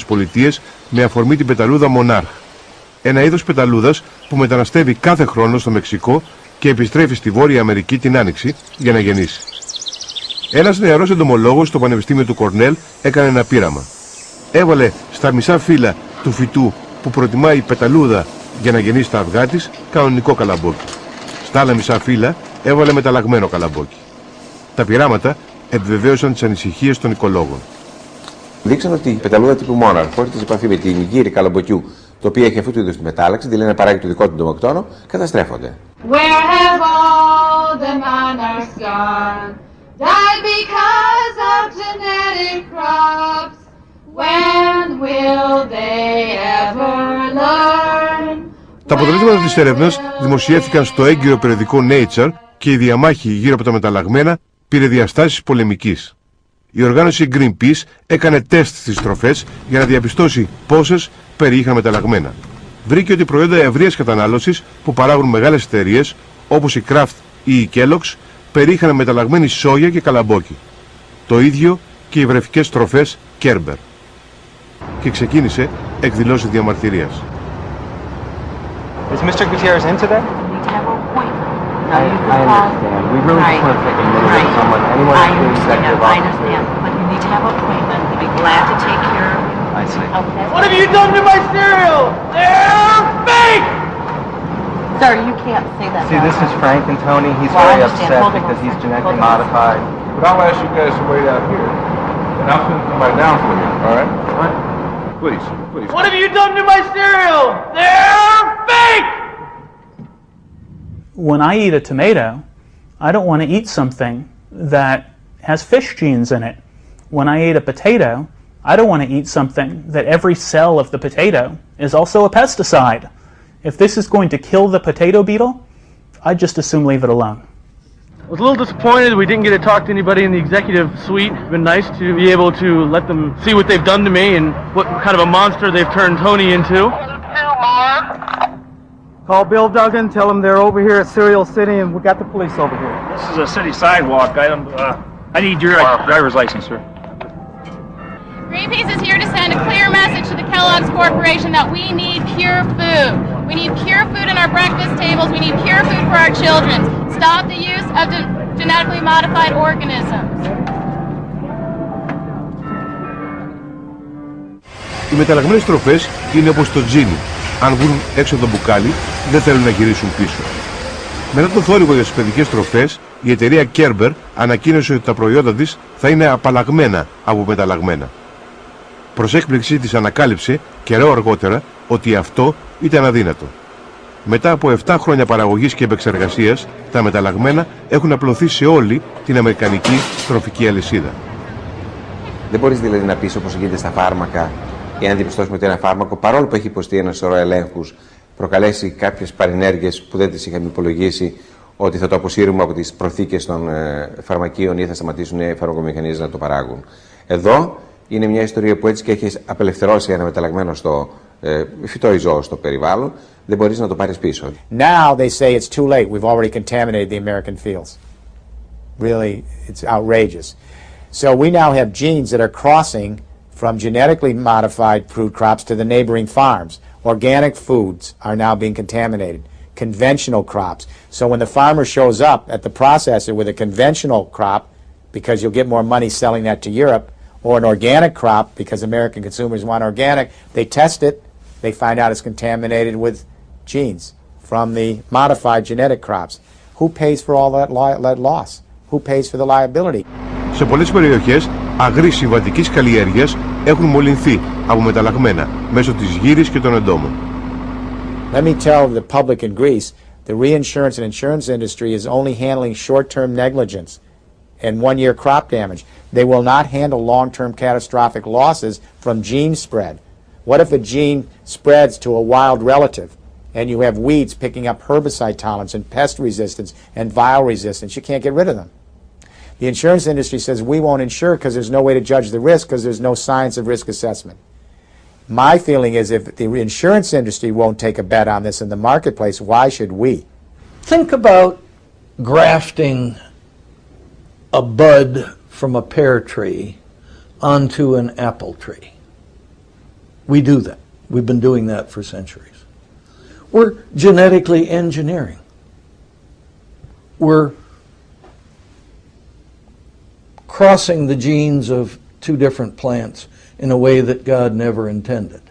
Πολιτείες με αφορμή την πεταλούδα Μονάρχ. Ένα είδος πεταλούδας που μεταναστεύει κάθε χρόνο στο Μεξικό και επιστρέφει στη Βόρεια Αμερική την Άνοιξη για να γεννήσει. Ένας νεαρός εντομολόγος στο Πανεπιστήμιο του Κορνέλ έκανε ένα πείραμα. Έβαλε στα μισά φύλλα του φυτού που προτιμάει η πεταλούδα για να γεννήσει τα αυγά της κανονικό καλαμπόκι. Στα άλλα μισά φύλλα έβαλε μεταλλαγμένο καλαμπόκι. Τα πειράματα επιβεβαίωσαν τις ανησυχίες των οικολόγων. Δείξαν ότι η πεταλούδα τύπου Monarch, χωρίς τη επαφή με την γύρι καλαμποκιού, το οποίο έχει αυτού του είδους τη μετάλλαξη, δηλαδή να παράγει το δικό του ντομοκτόνο, καταστρέφονται. Where have all the monarchs gone? Died because of genetic crops. When will they ever learn? Τα αποτελέσματα της έρευνας δημοσιεύτηκαν στο έγκυρο περιοδικό Nature και η διαμάχη γύρω από τα μεταλλαγμένα πήρε διαστάσεις πολεμικής. Η οργάνωση Greenpeace έκανε τεστ στις τροφές για να διαπιστώσει πόσες περιείχαν μεταλλαγμένα. Βρήκε ότι προϊόντα ευρείας κατανάλωσης που παράγουν μεγάλες εταιρείες όπως η Kraft ή η Kellogg's περιείχαν μεταλλαγμένη σόγια και καλαμπόκι. Το ίδιο και οι βρεφικές τροφές Kerber. Και ξεκίνησε εκδηλώσεις διαμαρτυρίας. Is Mr. Gutierrez in today? I understand. We really just want to take a minute with someone. Anyone I who's the executive officer. understand, but you need to have an appointment. We'll be glad to take care of you. I see. Okay. What have you done to my cereal? They're fake! Sir, you can't say that. See, this is Frank and Tony. He's Well, I very understand. upset Hold on because one he's second. genetically Hold on one modified. But I'll ask you guys to wait out here, and I'll send somebody down for you, all right? Please, please. What have you done to my cereal? They're fake! When I eat a tomato, I don't want to eat something that has fish genes in it. When I eat a potato, I don't want to eat something that every cell of the potato is also a pesticide. If this is going to kill the potato beetle, I'd just as soon leave it alone. I was a little disappointed we didn't get to talk to anybody in the executive suite. It's been nice to be able to let them see what they've done to me and what kind of a monster they've turned Tony into. Call Bill Duggan, tell him they're over here at Cereal City and we got the police over here. This is a city sidewalk. I need your driver's license, sir. Greenpeace is here to send a clear message to the Kellogg's Corporation that we need pure food. We need pure food in our breakfast tables. We need pure food for our children. Stop the use of genetically modified organisms. Οι μεταλλαγμένες τροφές είναι όπως το τζίνι. Αν βγουν έξω από το μπουκάλι, δεν θέλουν να γυρίσουν πίσω. Μετά τον θόρυβο για τις παιδικές τροφές, η εταιρεία Kerber ανακοίνωσε ότι τα προϊόντα της θα είναι απαλλαγμένα από μεταλλαγμένα. Προς έκπληξή της ανακάλυψε καιρό αργότερα ότι αυτό ήταν αδύνατο. Μετά από 7 χρόνια παραγωγής και επεξεργασίας, τα μεταλλαγμένα έχουν απλωθεί σε όλη την αμερικανική τροφική αλυσίδα. Δεν μπορείς δηλαδή να πεις όπως γίνεται στα φάρμακα, εάν διαπιστώσουμε ότι ένα φάρμακο, παρόλο που έχει υποστεί ένα σωρό ελέγχους, προκαλέσει κάποιες παρενέργειες που δεν τις είχαμε υπολογίσει, ότι θα το αποσύρουμε από τις προθήκες των φαρμακείων ή θα σταματήσουν οι φαρμακομηχανίες να το παράγουν. Εδώ είναι μια ιστορία που έτσι και έχεις απελευθερώσει ένα μεταλλαγμένο στο φυτό ή ζώο στο περιβάλλον, δεν μπορείς να το πάρεις πίσω. Now they say it's too late. We've already contaminated the American fields. Really, it's outrageous. So we now have genes that are crossing from genetically modified fruit crops to the neighboring farms. Organic foods are now being contaminated. Conventional crops. So when the farmer shows up at the processor with a conventional crop, because you'll get more money selling that to Europe, or an organic crop, because American consumers want organic, they test it, they find out it's contaminated with genes from the modified genetic crops. Who pays for all that loss? Who pays for the liability? Σε πολλές περιοχές, αγροί συμβατικής καλλιέργειας έχουν μολυνθεί από μεταλλαγμένα μέσω της γύρης και των εντόμων. Let me tell the public in Greece, the reinsurance and insurance industry is only handling short-term negligence and one-year crop damage. They will not handle long-term catastrophic losses from gene spread. What if a gene spreads to a wild relative and you have weeds picking up herbicide tolerance and pest resistance and viral resistance? You can't get rid of them. The insurance industry says we won't insure because there's no way to judge the risk because there's no science of risk assessment. My feeling is if the insurance industry won't take a bet on this in the marketplace, why should we? Think about grafting a bud from a pear tree onto an apple tree. We do that. We've been doing that for centuries. We're genetically engineering. We're crossing the genes of two different plants in a way that God never intended.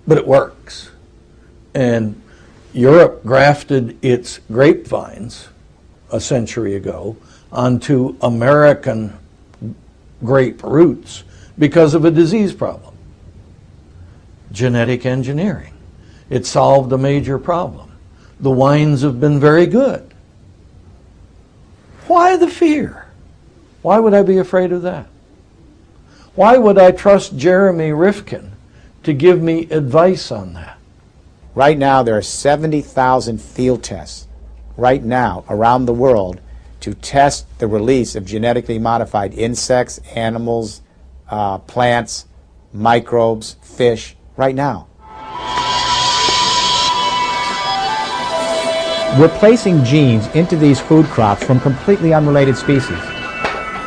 But it works. And Europe grafted its grapevines a century ago onto American grape roots because of a disease problem. Genetic engineering. It solved a major problem. The wines have been very good. Why the fear? Why would I be afraid of that? Why would I trust Jeremy Rifkin to give me advice on that? Right now, there are 70,000 field tests right now around the world to test the release of genetically modified insects, animals, plants, microbes, fish, right now. We're placing genes into these food crops from completely unrelated species.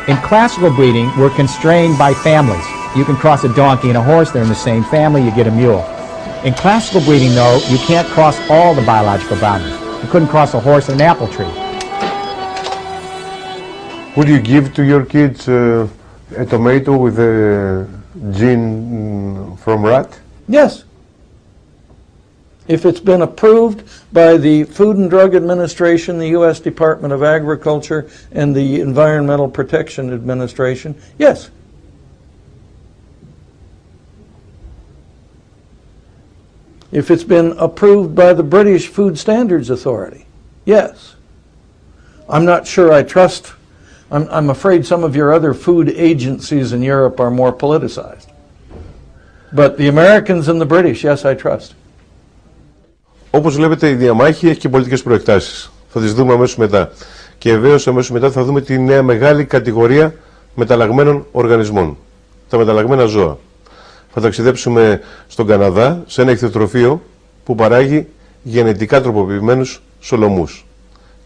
In classical breeding, we're constrained by families. You can cross a donkey and a horse, they're in the same family, you get a mule. In classical breeding, though, you can't cross all the biological boundaries. You couldn't cross a horse and an apple tree. Would you give to your kids a tomato with a gene from rat? Yes. If it's been approved by the Food and Drug Administration, the U.S. Department of Agriculture, and the Environmental Protection Administration, yes. If it's been approved by the British Food Standards Authority, yes. I'm not sure I trust, I'm afraid some of your other food agencies in Europe are more politicized. But the Americans and the British, yes, I trust. Όπως βλέπετε, η διαμάχη έχει και πολιτικές προεκτάσεις. Θα τις δούμε αμέσως μετά. Και βεβαίως αμέσως μετά θα δούμε τη νέα μεγάλη κατηγορία μεταλλαγμένων οργανισμών. Τα μεταλλαγμένα ζώα. Θα ταξιδέψουμε στον Καναδά, σε ένα ηχθειοτροφείο που παράγει γενετικά τροποποιημένους σολομούς.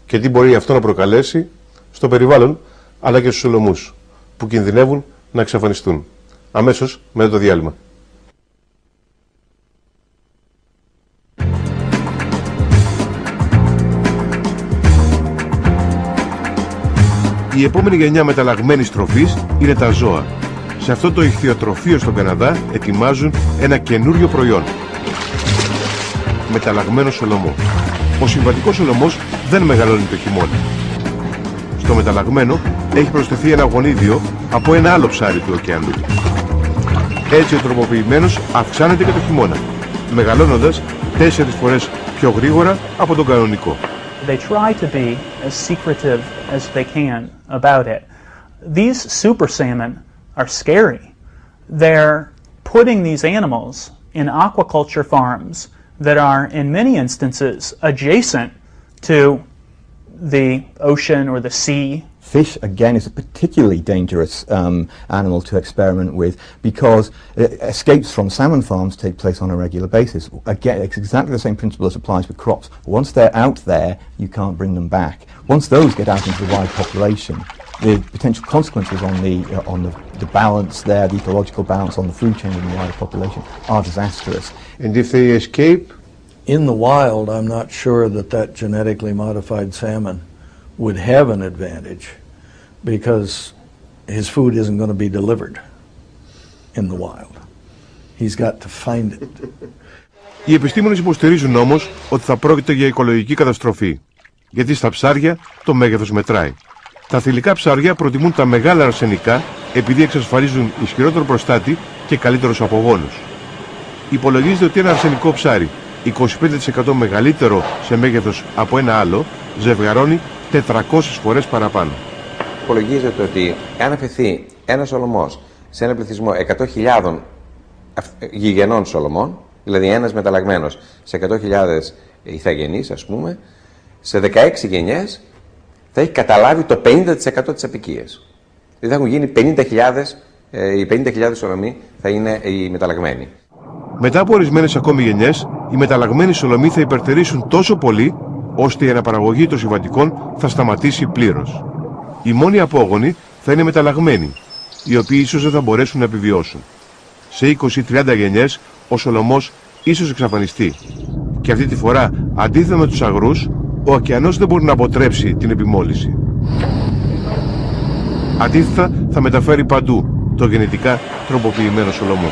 Και τι μπορεί αυτό να προκαλέσει στο περιβάλλον, αλλά και στους σολομούς, που κινδυνεύουν να εξαφανιστούν. Αμέσως μετά το διάλειμμα. Η επόμενη γενιά μεταλλαγμένης τροφής είναι τα ζώα. Σε αυτό το ηχθειοτροφείο στον Καναδά ετοιμάζουν ένα καινούριο προϊόν. Μεταλλαγμένο σολομό. Ο συμβατικός σολομός δεν μεγαλώνει το χειμώνα. Στο μεταλλαγμένο έχει προσθεθεί ένα γονίδιο από ένα άλλο ψάρι του ωκεανού. Έτσι ο τροποποιημένος αυξάνεται και το χειμώνα, μεγαλώνοντας 4 φορές πιο γρήγορα από τον κανονικό. They try to be as secretive as they can about it. These super salmon are scary. They're putting these animals in aquaculture farms that are in many instances adjacent to the ocean or the sea. Fish, again, is a particularly dangerous animal to experiment with because escapes from salmon farms take place on a regular basis. Again, it's exactly the same principle as applies with crops. Once they're out there, you can't bring them back. Once those get out into the wide population, the potential consequences on the balance there, the ecological balance on the food chain in the wider population are disastrous. And if they escape? In the wild, I'm not sure that genetically modified salmon would have an advantage because his food isn't going to be delivered in the wild. He's got to find it. Οι επιστήμονες υποστηρίζουν όμως ότι θα πρόκειται για οικολογική καταστροφή, γιατί στα ψάρια το μέγεθος μετράει. Τα θηλυκά ψάρια προτιμούν τα μεγάλα αρσενικά επειδή εξασφαλίζουν ισχυρότερο προστάτη και καλύτερους απογόνους. Υπολογίζεται ότι ένα αρσενικό ψάρι 25% μεγαλύτερο σε μέγεθος από ένα άλλο ζευγαρώνει 400 φορές παραπάνω. Υπολογίζεται ότι αν αφαιθεί ένας σολομός σε ένα πληθυσμό 100.000 γηγενών σολομών, δηλαδή ένας μεταλλαγμένος σε 100.000 ηθαγενείς, ας πούμε, σε 16 γενιές θα έχει καταλάβει το 50% της αποικίας. Δηλαδή θα έχουν γίνει 50.000, οι 50.000 σολομοί θα είναι οι μεταλλαγμένοι. Μετά από ορισμένες ακόμη γενιές, οι μεταλλαγμένοι σολομοί θα υπερτερήσουν τόσο πολύ, ώστε η αναπαραγωγή των συμβατικών θα σταματήσει πλήρως. Οι μόνοι απόγονοι θα είναι μεταλλαγμένοι, οι οποίοι ίσως δεν θα μπορέσουν να επιβιώσουν. Σε 20-30 γενιές, ο σολομός ίσως εξαφανιστεί. Και αυτή τη φορά, αντίθετα με τους αγρούς, ο ωκεανός δεν μπορεί να αποτρέψει την επιμόλυνση. Αντίθετα, θα μεταφέρει παντού το γενετικά τροποποιημένο σολομό.